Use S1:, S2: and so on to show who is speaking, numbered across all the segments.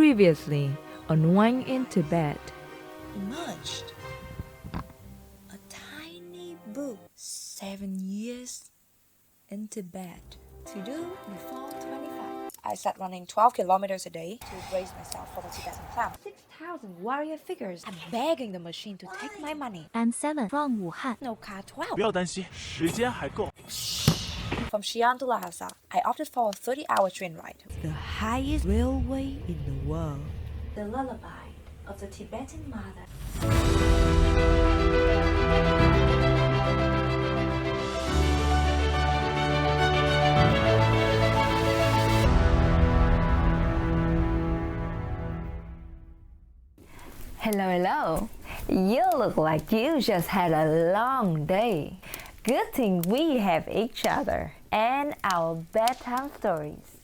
S1: Previously on Oanh in Tibet.
S2: Emerged a tiny book, 7 years in Tibet, to do before 25. I start running 12 kilometers a day to brace myself for the Tibetan climb. 6,000 warrior figures. I'm begging the machine to take my money.
S3: I'm 7 from Wuhan.
S2: No car 12.
S4: 不要担心，时间还够。
S2: From Xi'an to Lhasa, I opted for a 30-hour train ride.
S1: The highest railway in the world.
S2: The lullaby of the Tibetan mother.
S1: Hello, hello. You look like you just had a long day. Good thing we have each other and our bedtime stories.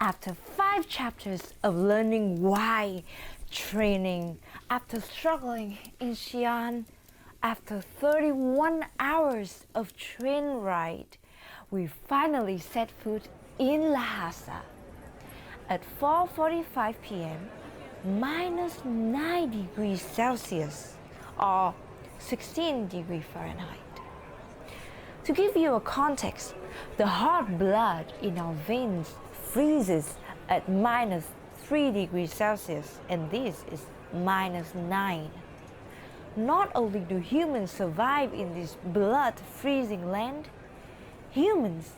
S1: After 5 chapters of learning why, training, after struggling in Xi'an, after 31 hours of train ride, we finally set foot in Lhasa. At 4:45 p.m., minus 9 degrees Celsius or 16 degrees Fahrenheit. To give you a context, the hot blood in our veins freezes at minus 3 degrees Celsius, and this is minus 9. Not only do humans survive in this blood-freezing land, humans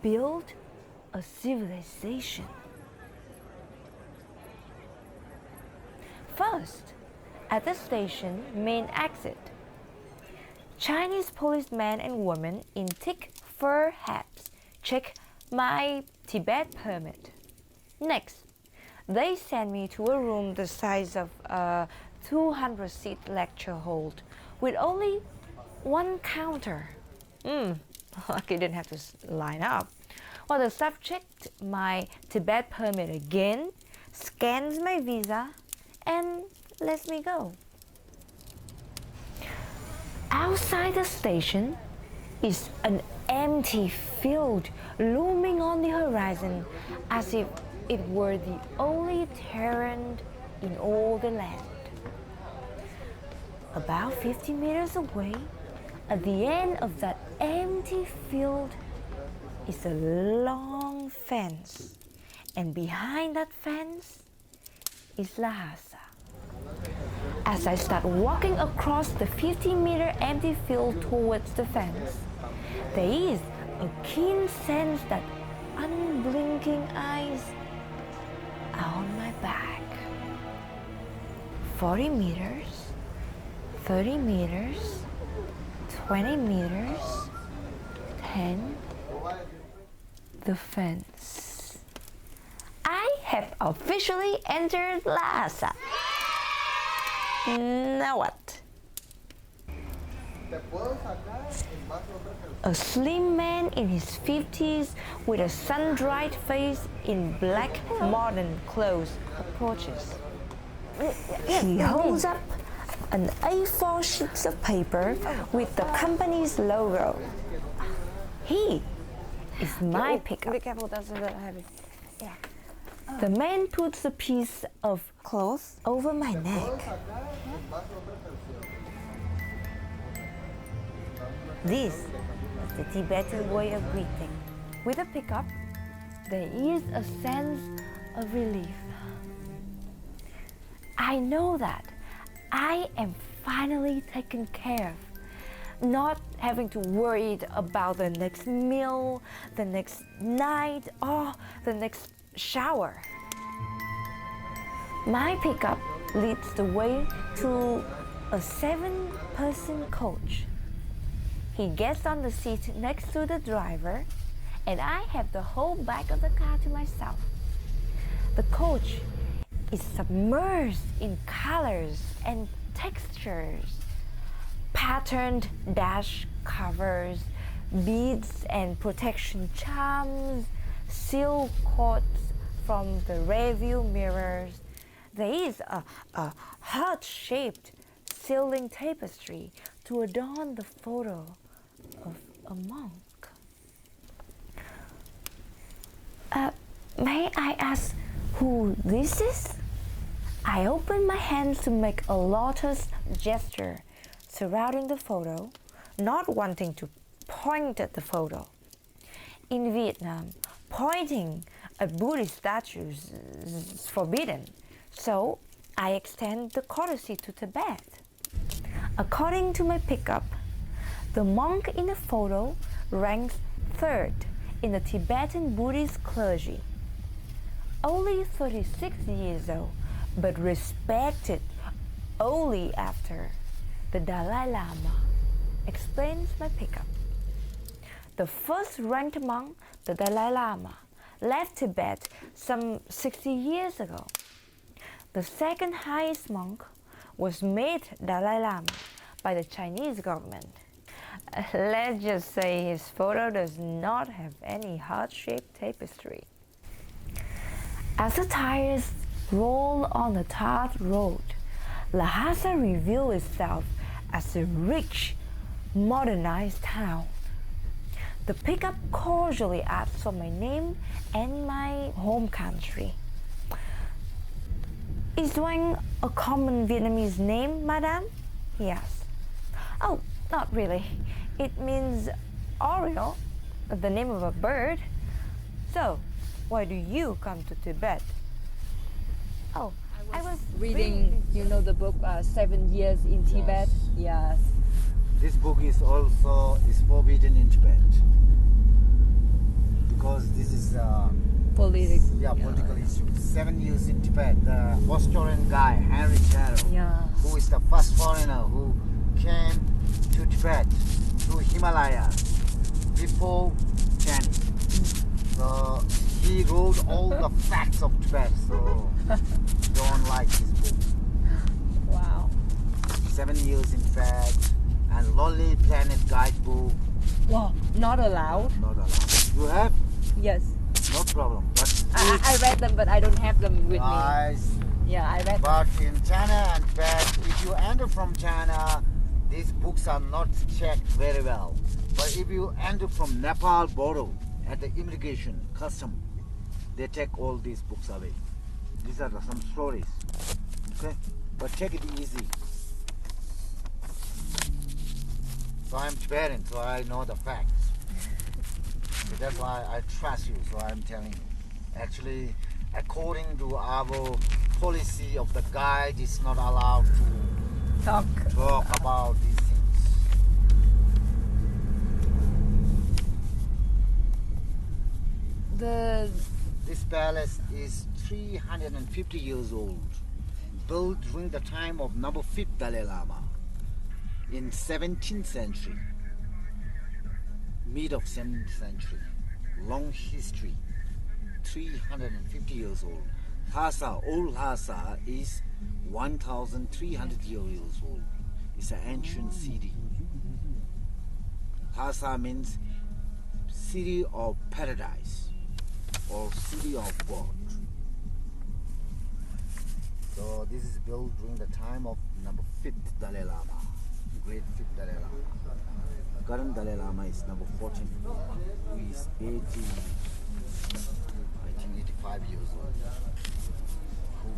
S1: build a civilization. First, at the station main exit, Chinese policemen and women in thick fur hats check my Tibet permit. Next, they send me to a room the size of a 200-seat lecture hall with only one counter. Lucky didn't have to line up. Well, the staff checked my Tibet permit again, scans my visa, and lets me go. Outside the station is an empty field looming on the horizon as if it were the only terrain in all the land. About 50 meters away, at the end of that empty field is a long fence, and behind that fence is Lhasa. As I start walking across the 50-meter empty field towards the fence, there is a keen sense that unblinking eyes are on my back. 40 meters, 30 meters, 20 meters, 10, the fence. I have officially entered Lhasa. Now what? A slim man in his 50s with a sun-dried face in black modern clothes approaches. He holds up an A4 sheet of paper with the company's logo. He is my pickup. Be careful, that's a bit heavy. Yeah. The man puts a piece of cloth over my neck. This is the Tibetan way of greeting. With a pickup, there is a sense of relief. I know that I am finally taken care of, not having to worry about the next meal, the next night, or the next shower. My pickup leads the way to a 7-person coach. He gets on the seat next to the driver, and I have the whole back of the car to myself. The coach is submerged in colors and textures, patterned dash covers, beads and protection charms, silk cords from the rearview mirrors. There is a heart-shaped ceiling tapestry to adorn the photo of a monk. May I ask who this is? I open my hands to make a lotus gesture surrounding the photo, not wanting to point at the photo. In Vietnam, pointing at Buddhist statues is forbidden, so I extend the courtesy to Tibet. According to my pickup, the monk in the photo ranks third in the Tibetan Buddhist clergy. Only 36 years old, but respected only after the Dalai Lama, explains my pickup. The first ranked monk, the Dalai Lama, left Tibet some 60 years ago. The second highest monk was made Dalai Lama by the Chinese government. Let's just say his photo does not have any heart-shaped tapestry. As the tires roll on the tarred road, Lhasa reveals itself as a rich, modernized town. The pickup cordially asks for my name and my home country. Is Oanh a common Vietnamese name, madame? He asks. Oh, not really. It means Oriole, the name of a bird. So, why do you come to Tibet? Oh, I was
S2: Reading, you know, the book 7 Years in Tibet. Yes.
S3: This book is also forbidden in Tibet because this is political issue. 7 years in Tibet. The Australian guy Henry Carroll, who is the first foreigner who came to Tibet through Himalaya before Chinese. So he wrote all the facts of Tibet. So don't like this book.
S2: Wow.
S3: 7 years in Tibet and Lonely Planet guidebook.
S2: Well, not allowed.
S3: Not allowed. You have?
S2: Yes.
S3: No problem. But
S2: I read them, but I don't have them with
S3: nice.
S2: me. Yeah, I read them.
S3: But in China and Tibet, if you enter from China, these books are not checked very well. But if you enter from Nepal border at the immigration custom, they take all these books away. These are some stories. Okay? But take it easy. So I'm Tibetan, so I know the facts. So that's why I trust you, so I'm telling you. Actually, according to our policy of the guide, it's not allowed to
S2: Talk
S3: about these things. This palace is 350 years old, built during the time of number 5th Dalai Lama in 17th century, mid of 17th century. Long history, 350 years old. Lhasa, old Lhasa is 1,300 years old. It's an ancient city. Lhasa means city of paradise or city of God. So this is built during the time of number 5th Dalai Lama, great 5th Dalai Lama. Current Dalai Lama is number 14, who is 85 years old, who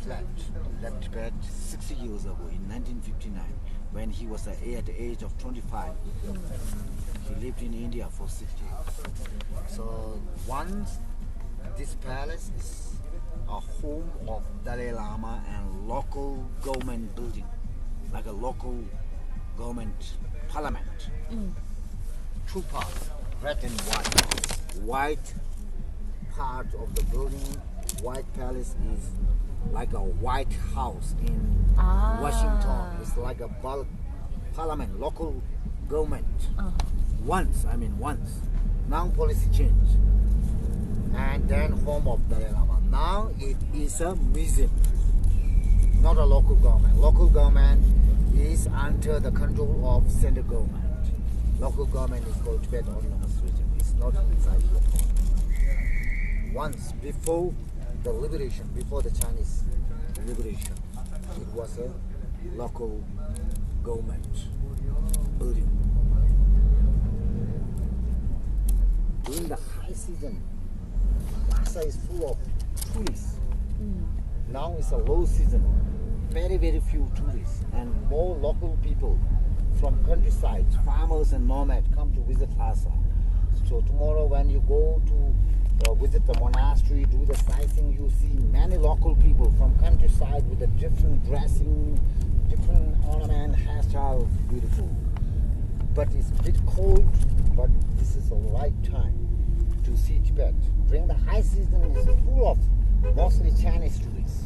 S3: left Tibet 60 years ago in 1959 when he was at the age of 25. He lived in India for 60 years. So once this palace is a home of Dalai Lama and local government building, like a local government parliament. Two parts, red and white. White part of the building, White Palace is like a White House in Washington. It's like a parliament, local government. Once. Now policy changed. And then home of Dalai Lama. Now it is a museum, not a local government. Local government is under the control of central government. Local government is called Tibet Autonomous Region. It's not inside here. Once, before the liberation, before the Chinese liberation, it was a local government building. During the high season, Lhasa is full of tourists. Now it's a low season. Very, very few tourists and more local people from countryside, farmers and nomads come to visit Lhasa. So tomorrow when you go to visit the monastery, do the sightseeing, you see many local people from countryside with a different dressing, different ornament, hairstyle, beautiful. But it's a bit cold, but this is the right time to see Tibet. During the high season, it's full of mostly Chinese tourists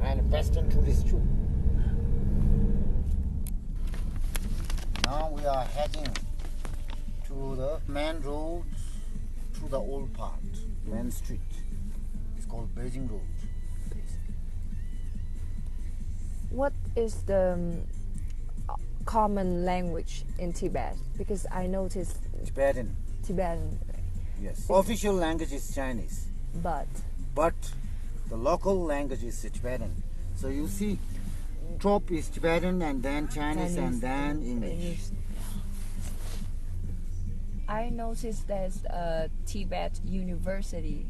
S3: and Western tourists too. Now we are heading to the main road to the old part, main street. It's called Beijing Road.
S2: What is the common language in Tibet? Because I noticed
S3: Tibetan,
S2: Tibetan,
S3: yes. Official language is Chinese,
S2: but
S3: but the local language is Tibetan. So you see, top is Tibetan and then Chinese and then English.
S2: I noticed there's a Tibet University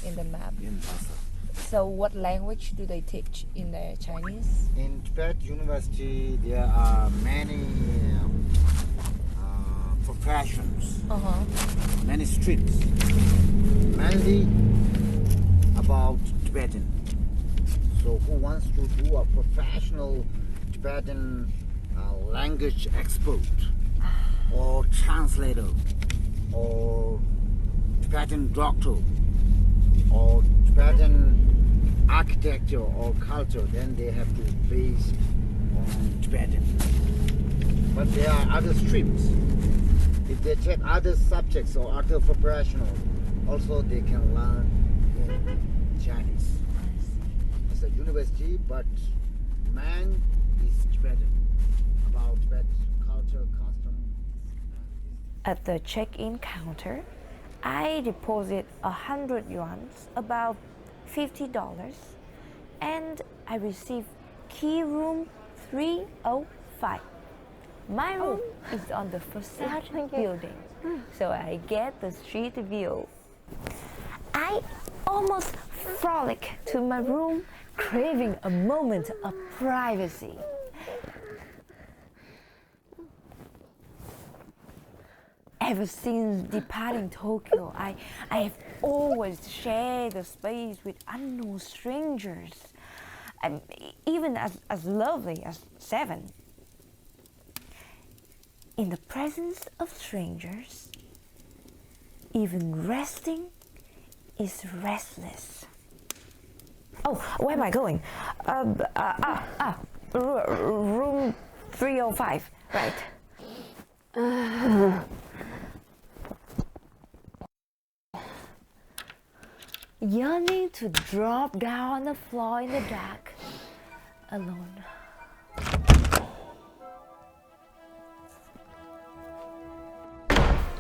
S2: in the map.
S3: In Lhasa.
S2: So what language do they teach in the Chinese?
S3: In Tibet University, there are many professions, many streams, mainly about Tibetan. So who wants to do a professional Tibetan language expert or translator or Tibetan doctor or Tibetan architecture or culture, then they have to base on Tibetan. But there are other streams. If they take other subjects or other professional, also they can learn in Chinese. It's a university, but man is Tibetan, about Tibet culture, custom.
S1: At the check-in counter, I deposit 100 yuan, about $50, and I receive key room 305. My room is on the facade building, so I get the street view. I almost frolic to my room, craving a moment of privacy. Ever since departing Tokyo, I have always shared the space with unknown strangers, and even as lovely as 7. In the presence of strangers, even resting is restless. Oh, where am I going? Room 305, right. Yearning to drop down on the floor in the dark, alone.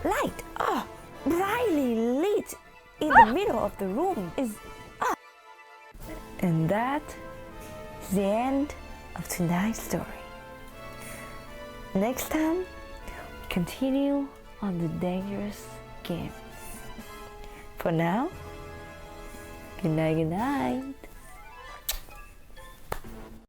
S1: Light, brightly lit in the middle of the room is up. And that is the end of tonight's story. Next time, continue on the dangerous game. For now, good night, good night.